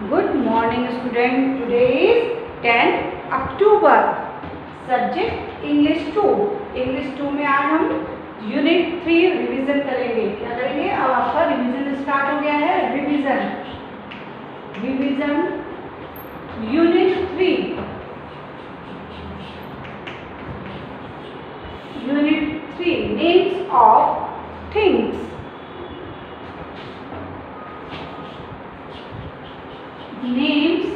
Good morning student. Today is 10 October. Subject English 2. English 2 में आज हम यूनिट 3 रिवीजन करेंगे. क्या करेंगे? अब आपका रिवीजन स्टार्ट हो गया है. Revision unit 3. Unit 3 names of things. Names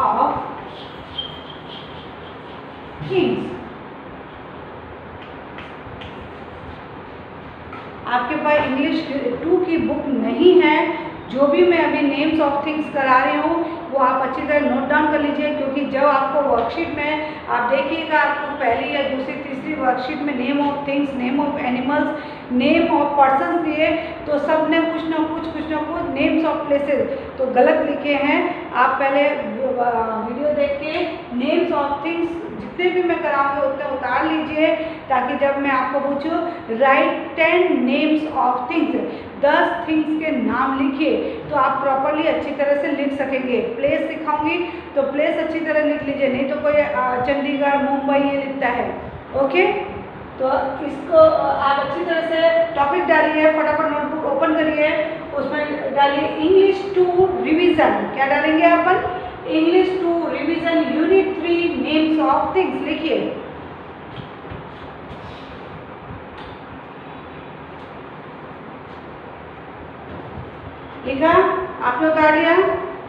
of things. आपके पास इंग्लिश 2 की बुक नहीं है. जो भी मैं अभी नेम्स ऑफ थिंग्स करा रही हूँ वो आप अच्छी तरह नोट डाउन कर लीजिए, क्योंकि जब आपको वर्कशीट में आप देखिएगा, आपको पहली या दूसरी तीसरी वर्कशीट में name of things, name of animals, name of person दिए तो सब ने कुछ ना कुछ नेम्स ऑफ प्लेसेस तो गलत लिखे हैं. आप पहले वीडियो देख के नेम्स ऑफ थिंग्स जितने भी मैं कराऊंगी उतने उतार लीजिए, ताकि जब मैं आपको पूछूं right 10 names of things, 10 things के नाम लिखिए, तो आप प्रॉपरली अच्छी तरह से लिख सकेंगे. प्लेस सिखाऊंगी तो प्लेस अच्छी तरह लिख लीजिए, नहीं तो कोई चंडीगढ़ मुंबई ये लिखता है. ओके, तो इसको आप अच्छी तरह से टॉपिक डालिए, फटाफट नोटबुक ओपन करिए, उसमें डालिए इंग्लिश 2 रिवीजन. क्या डालेंगे अपन? English 2 revision unit 3 names of things लिखिए. लिखा? आपने उतार लिया?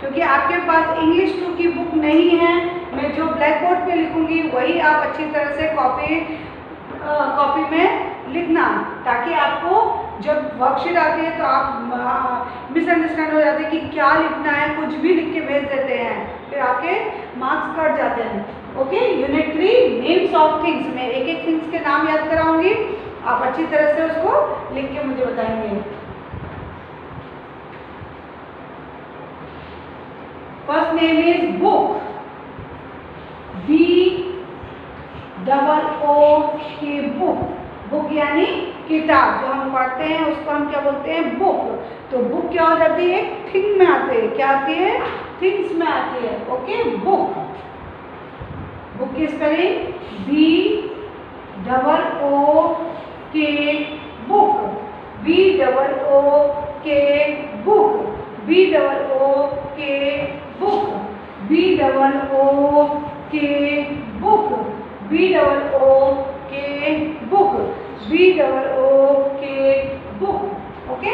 क्योंकि आपके पास इंग्लिश 2 की बुक नहीं है, मैं जो ब्लैक बोर्ड पे लिखूंगी वही आप अच्छी तरह से कॉपी में लिखना, ताकि आपको जब वर्कशीट आती है तो आप मिसअंडरस्टैंड हो जाते हैं कि क्या लिखना है, कुछ भी लिख के भेज देते हैं, फिर आपके मार्क्स कट जाते हैं. Okay, unit 3 names of things में एक एक थिंग्स के नाम याद कराऊंगी, आप अच्छी तरह से उसको लिख के मुझे बताएंगे. First name is book. BOOK. Book. Book यानी किताब जो हम पढ़ते हैं उसको हम क्या बोलते हैं? बुक. तो बुक क्या हो जाती है? थिंग में आती है. क्या आती है? थिंग्स में आती है. Okay, book. बुक की spelling BOOK. Book. BOOK. Book. BOOK. Book. BOOK. Book. BOOK. Book. BOOK. Book. Okay,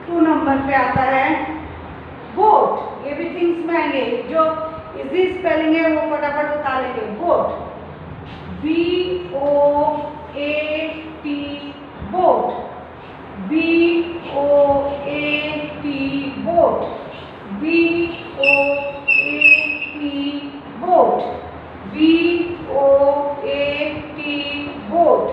2 number पे आता है बोट. ये भी थिंग्स में आएंगे, जो इजी स्पेलिंग है वो फटाफट उतार लेंगे. Boat. BOAT. Boat. BOAT. Boat. BOAT. Boat. BOAT. Boat.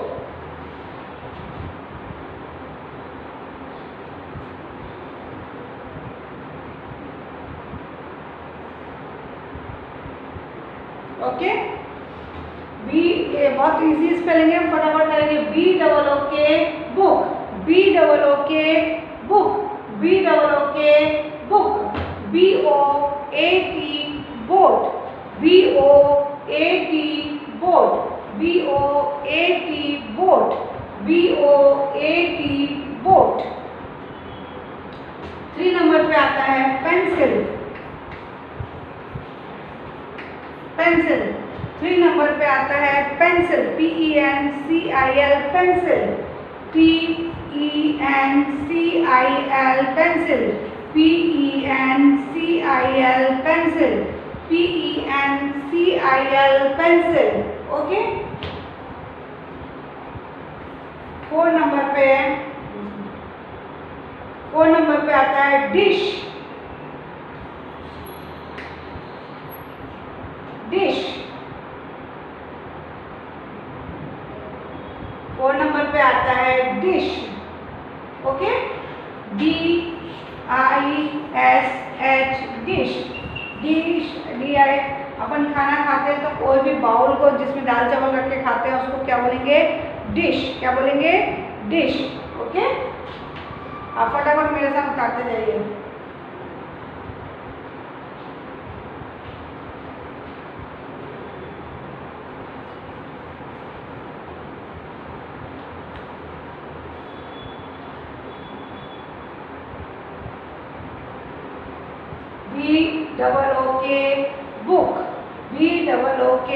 Okay, B बहुत इजी स्पेलिंग है, फटाफट करेंगे. BOOK. Book. BOOK. Book. BOOK. Book. BOAT. Boat. BOAT. Boat. BOAT. Boat. BOAT. Boat. 3 नंबर पे आता है पेंसिल. पेंसिल. 3 नंबर पे आता है pencil. PENCIL. Pencil. PENCIL. Pencil. PENCIL. Pencil. PENCIL. Pencil. Okay, 4 number पे आता है डिश. डिश. 4 नंबर पे आता है dish. Okay, DISH. Dish. Dish. DI. अपन खाना खाते हैं तो कोई भी बाउल को जिसमें दाल चावल रख के खाते हैं उसको क्या बोलेंगे? डिश. क्या बोलेंगे? डिश. ओके, आप फटाफट मेरे साथ उतारते जाइए. B-O-O-K, book, B-O-O-K,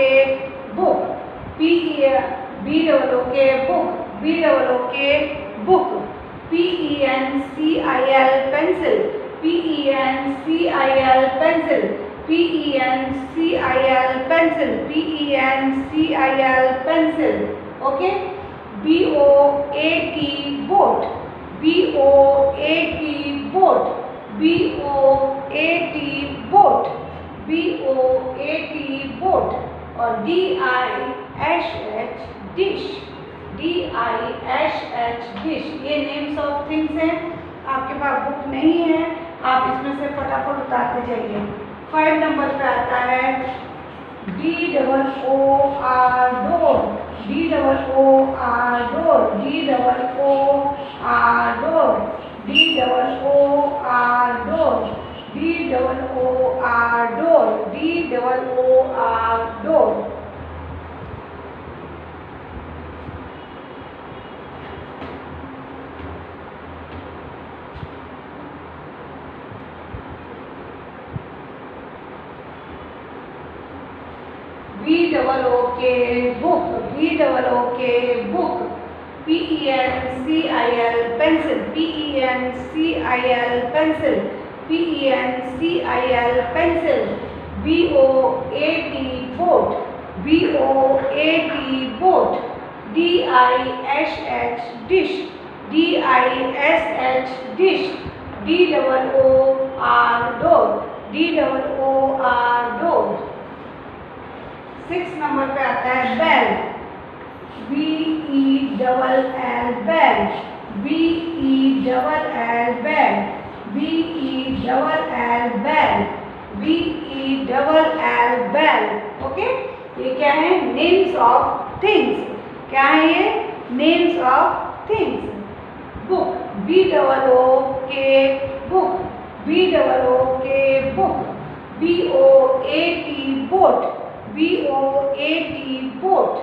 book, B-O-O-K, book, B-O-O-K, book, P-E-N-C-I-L, pencil, P-E-N-C-I-L, pencil, P-E-N-C-I-L, pencil, P-E-N-C-I-L, pencil, okay. B-O-A-T, boat, B-O-A-T, boat, B-O-A-T, boat, B-O-A-T, boat, और D-I-S-H, dish, D-I-S-H, dish, ये names of things हैं। आपके पास book नहीं है, आप इसमें से फटाफट उतारते जाइए। 5 नंबर पे आता है D-O-O-R, door, D-O-O-R, door, D-O-O-R, door, D-O-O-R, door, D-O-O-R, door, D-O-O-R, door. B-O-O-K, book, B-O-O-K, book, P-E-N-C-I-L, pencil, P-E-N-C-I-L, pencil, P-E-N-C-I-L, pencil, B-O-A-T, boat, B-O-A-T, boat, D-I-S-H, dish, D-I-S-H, dish, D-O-O-R, door, D-O-O-R, door. 6 नंबर पे आता है bell, B-E-L-L, bell, B-E-L-L, bell, B-E-L-L, bell, B-E-L-L, bell, okay. ये क्या है? Names of things. क्या है ये? Names of things. Book, B-O-O-K, book, B-O-O-K, book, B-O-A-T, boat, B-O-A-T, boat,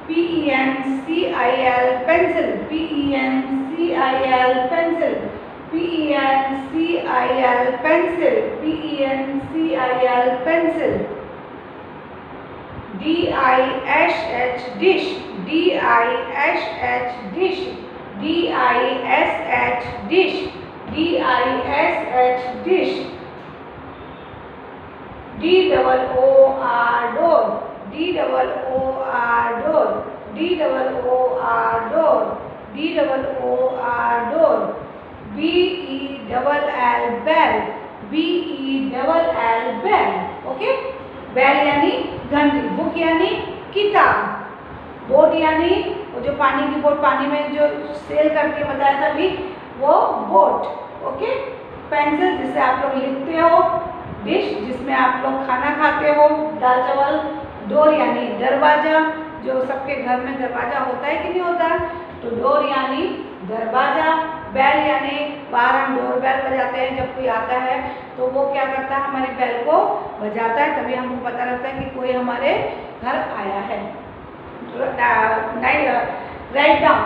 P-E-N-C-I-L, pencil, P-E-N-C-I-L, pencil, P-E-N-C-I-L, pencil, P-E-N-C-I-L, pencil, D-I-S-H, dish, D-I-S-H, dish, D-I-S-H, dish, D-I-S-H, dish, D-O-O-R, door, D-O-O-R, door, D-O-O-R, door, D-O-O-R, door, B-E-L-L, bell, B-E-L-L, bell, okay. बैल यानी घंटी, book यानी किताब, boat यानी वो जो पानी की बोट, पानी में जो सेल करती है, बताया था अभी, वो बोट, ओके। पेंसिल जिससे आप लोग लिखते हो, डिश जिसमें आप लोग खाना खाते हो, दाल चावल, डोर यानी दरवाजा, जो सबके घर में दरवाजा होता है कि नहीं होता, तो डोर यानी दरवाजा, बैल यानी बाहर हम डोर बैल बजाते हैं, जब कोई आता है तो वो क्या करता है, हमारी बैल को बजाता है, तभी हमको पता लगता है कि कोई हमारे घर आया है। Write down.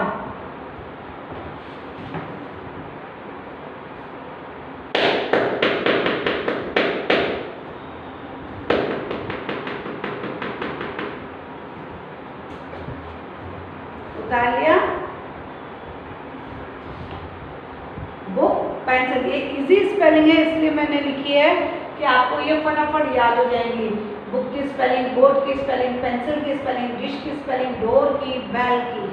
उतार लिया। बुक, पेंसिल, ये इजी स्पेलिंग है इसलिए मैंने लिखी है कि आपको ये फटाफट याद हो जाएंगी। बुक की स्पेलिंग, बोर्ड की स्पेलिंग, पेंसिल की स्पेलिंग, डिश की स्पेलिंग, डोर की, बैल की।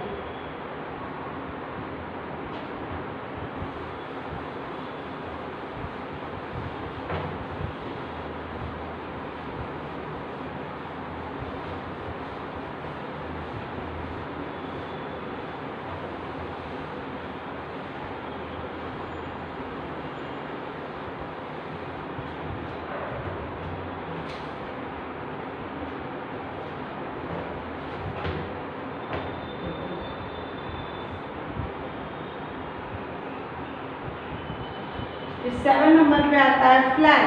फिर 7 नंबर पे आता है flag,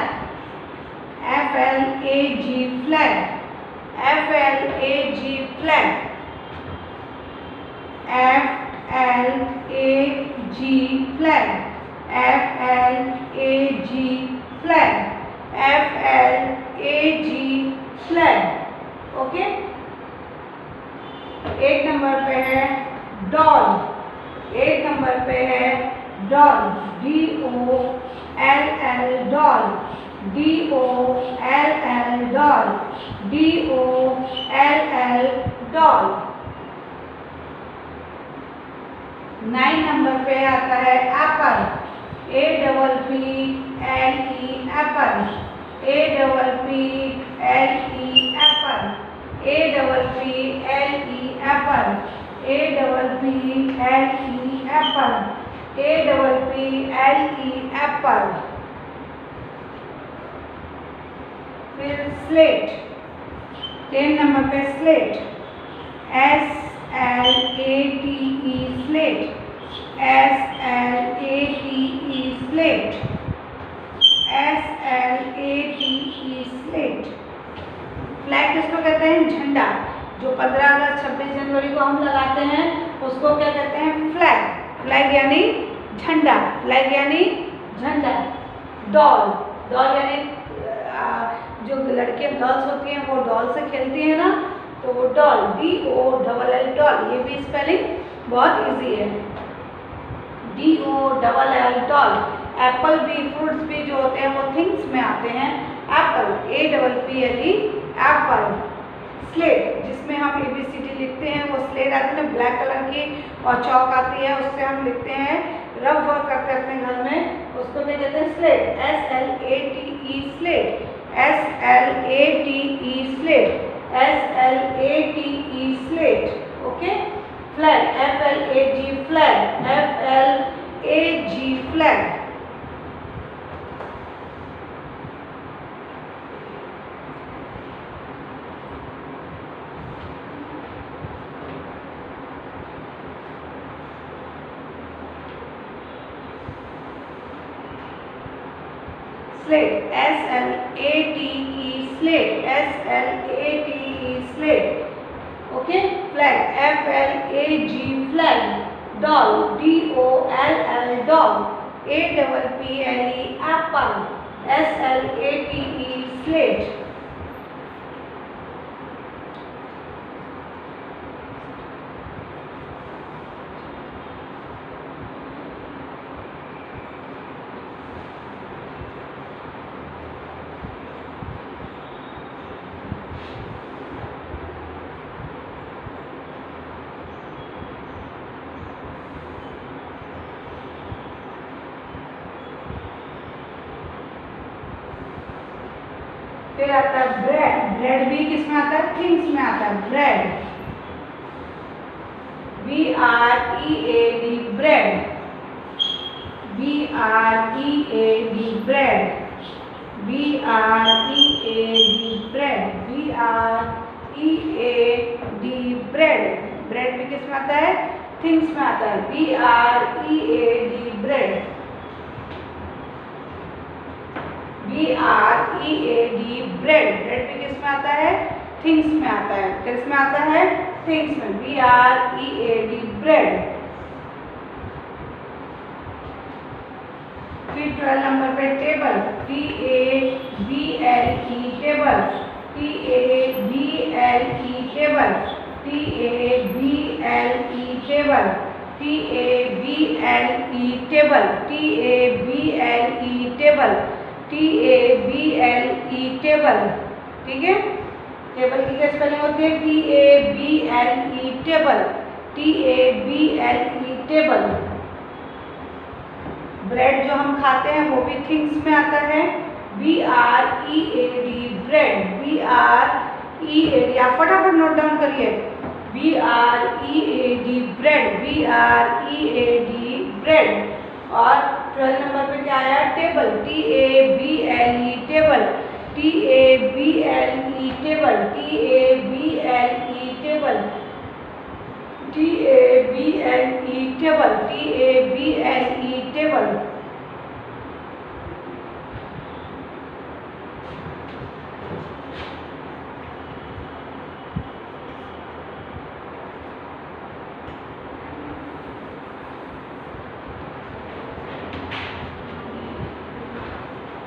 F-L-A-G, flag, F-L-A-G, flag, F-L-A-G, flag, F-L-A-G, DOLL doll, DOLL doll, DOLL doll। 9 number पे आता है Apple, APPLE Apple, APPLE Apple, APPLE Apple, APPLE Apple, APPLE Apple. फिर स्लेट, 10 नंबर पे slate, SLATE slate, SLATE slate, SLATE slate. Flag किसको कहते हैं? झंडा। जो 15 अगस्त 26 जनवरी को हम लगाते हैं उसको क्या कहते हैं? फ्लैग। फ्लैग यानी झंडा, फ्लैग यानी झंडा। डॉल, डॉल यानी जो लड़कियां गर्ल्स होती हैं वो डॉल से खेलती हैं ना, तो वो डॉल, DOLL डॉल। ये भी स्पेलिंग बहुत इजी है, DOLL डॉल। एप्पल भी, फ्रूट्स भी जो होते हैं वो थिंग्स में आते हैं। Apple, APPLE Apple. स्लेट, जिसमें हम ABCD लिखते हैं, वो स्लेट आती है ना ब्लैक कलर की, और चौक आती है, उससे हम लिखते हैं, रफ वर्क करते हैं अपने घर में, उसको भी कहते हैं slate, SLATE slate, SLATE slate, SLATE slate. Okay. Flag, FLAG flag, FLAG flag. Slate, SLATE slate, SLATE slate. Okay. Flag, FLAG flag. Doll, DOLL doll, APPLE Apple, SLATE slate. फिर आता है ब्रेड, ब्रेड भी किसमें आता है? Things में आता है। Bread, BREAD bread, BREAD bread, BREAD bread, BREAD bread. Bread भी किसमें आता है? थिंग्स में आता है। BREAD bread, BREAD bread. Bread भी किस में आता है? थिंग्स में आता है। किस में आता है? थिंग्स में। BREAD bread. फिर 12 नंबर पे table, TABLE table, TABLE table, TABLE table, TABLE table, TABLE table, TABLE table. ठीक है। टेबल की क्या स्पेलिंग होती है? TABLE table, TABLE table. Bread जो हम खाते हैं वो भी थिंग्स में आता है। BREAD bread, BREAD। आप फटाफट नोट डाउन करिए। BREAD bread, BREAD bread. और 12 नंबर पे क्या आया? Table, TABLE table, TABLE table, TABLE table, TABLE table, TABLE table.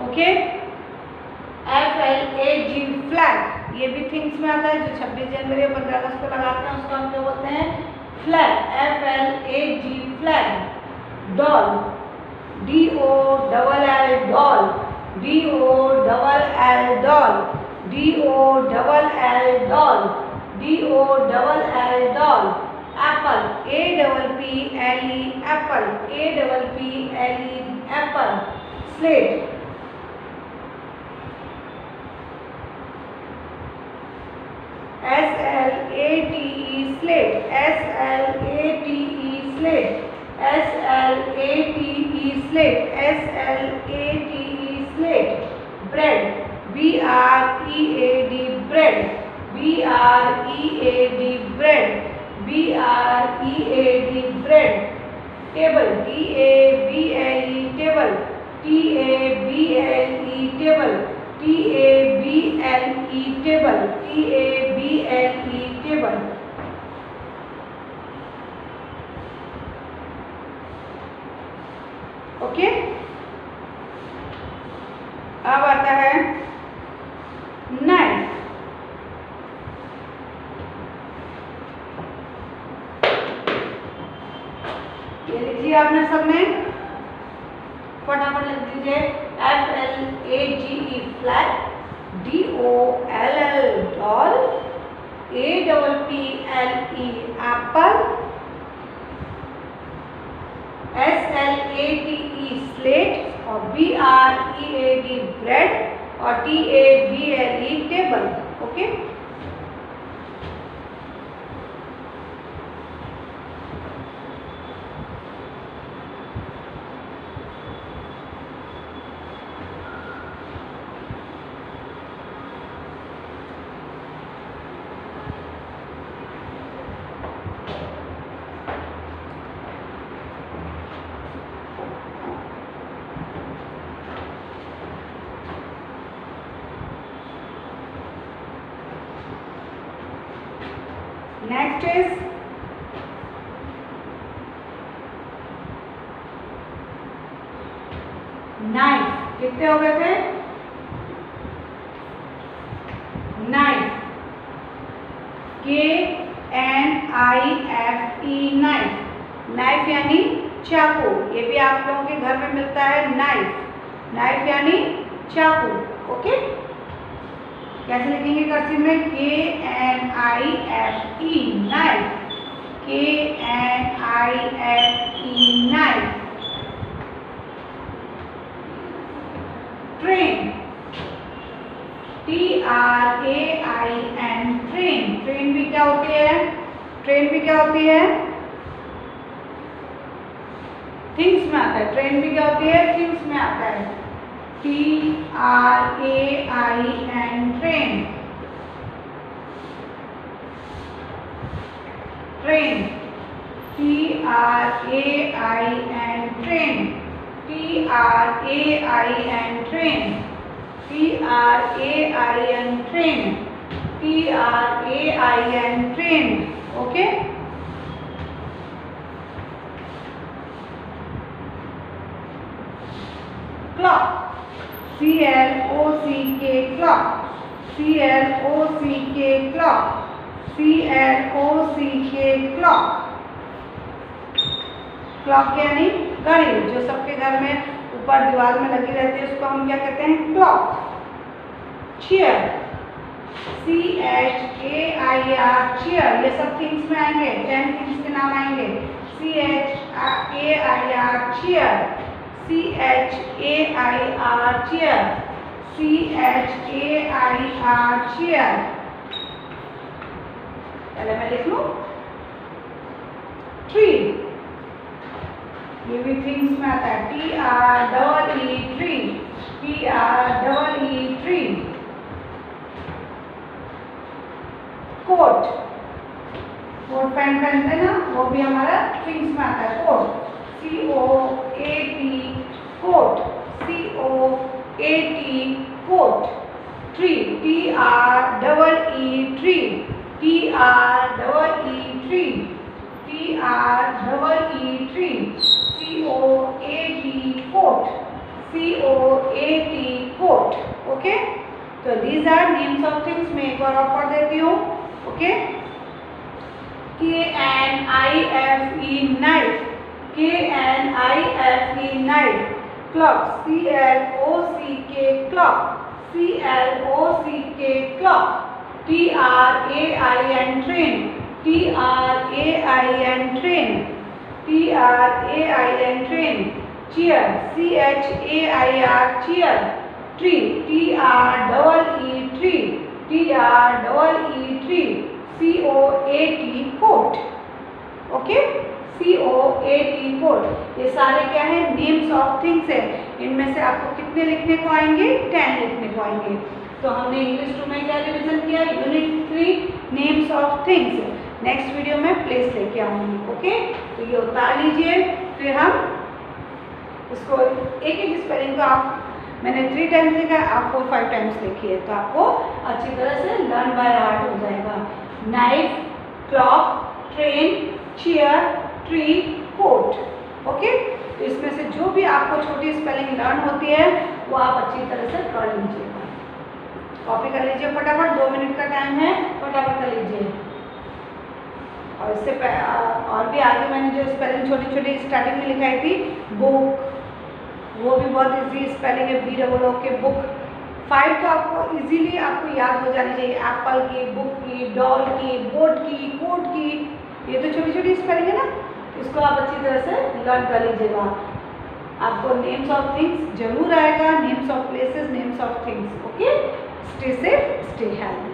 Okay. FLAG flag, ये भी थिंग्स में आता है। जो 26 जनवरी और 15 अगस्त को लगाते हैं उसको हम क्या बोलते हैं? Flag, FLAG flag. Doll, DOLL doll, DOLL doll, DOLL doll, DOLL doll. Apple, APPLE apple, APPLE apple. Slate, SLATE slate, SLATE slate, SLATE slate, SLATE slate. Bread, BREAD bread, BREAD bread, BREAD bread. Table, TABLE table, TABLE table, TABLE table, TABLE table. Okay, अब आता है knife. ये लिखिए आपने सबने, फटाफट लिख दीजिए। FLAGE flag, DOLL doll, APPLE Apple, SLATE slate और BREAD ब्रेड और TABLE table. Okay, next is knife. कितने हो गए थे? Knife, KNIFE knife. नाइफ यानी चाकू, ये भी आप लोगों के घर में मिलता है नाइफ। नाइफ यानी चाकू। ओके, कैसे लिखेंगे कर्सिव में? KNIFE knife, KNIFE knife. Train, TRAIN train. Train भी क्या होती है? ट्रेन भी क्या होती है? थिंग्स में आता है। ट्रेन भी क्या होती है? थिंग्स में आता है। TRAIN train. Train, TRAIN train, TRAIN train, TRAIN train, TRAIN train. Okay, clock, CLOCK clock, CLOCK clock, CLOCK clock. Clock यानी घड़ी, जो सबके घर में ऊपर दीवार में लगी रहती है, उसको हम क्या कहते हैं? क्लॉक। Chair, CHAIR chair. ये सब थिंग्स में आएंगे, 10 थिंग्स के नाम आएंगे। CHAIR chair, CHAIR chair, CHAIR chair. पहले मैं लिख लूं ट्री, ये भी थिंग्स में आता है। TREE tree, TREE tree. Coat, coat pant पहनते हैं ना, वो भी हमारा थिंग्स में आता है। Coat, COAT coat, COAT coat. Tree, TREE tree, TREE tree, TREE tree. COAT coat, COAT coat. Okay, तो these are names of things. मैं एक बार और पढ़ देती हूँ। Okay, KNIFE knife, KNIFE knife, clock, C-L-O-C-K, clock, C-L-O-C-K, clock. T-R-A-I-N, train, T-R-A-I-N, train, T-R-A-I-N, train. Chair, C-H-A-I-R, chair. Tree, T-R-E-E, tree, T-R-E-E, tree. C-O-A-T, coat. Okay, C-O-A-T, coat. ये सारे क्या है? नेम्स ऑफ थिंग्स है. इनमें से आपको कितने लिखने को आएंगे? 10 लिखने को आएंगे. तो हमने इंग्लिश 2 में क्या रिवीजन किया? Unit 3 names of things. Next video में प्लेस लेके आऊंगी. ओके, तो ये उतार लीजिए. फिर हम इसको एक एक स्पेलिंग को आप, मैंने 3 टाइम्स लिखा है, आप 4-5 टाइम्स लिखिए तो आपको अच्छी तरह से लर्न बाय हार्ट हो जाएगा. Knife, clock, train, chair, tree, coat. Okay, तो इसमें से जो भी आपको छोटी स्पेलिंग लर्न होती है वो आप अच्छी तरह से कर लीजिएगा. कॉपी कर लीजिए फटाफट, 2 मिनट का टाइम है, फटाफट कर लीजिए. और इससे और भी आगे मैंने जो स्पेलिंग छोटी छोटी स्टार्टिंग में लिखाई थी, बुक, वो भी बहुत इजी स्पेलिंग है, B-O-O के बुक. 5 तो आपको इजीली आपको याद हो जानी चाहिए. एप्पल की, बुक की, डॉल की, बोट की, कोट की, ये तो छोटी छोटी स्पेलिंग है ना. इसको आप अच्छी तरह से लर्न कर लीजिएगा. आपको नेम्स ऑफ थिंग्स जरूर आएगा, names of places, names of things. Okay, stay safe, stay healthy.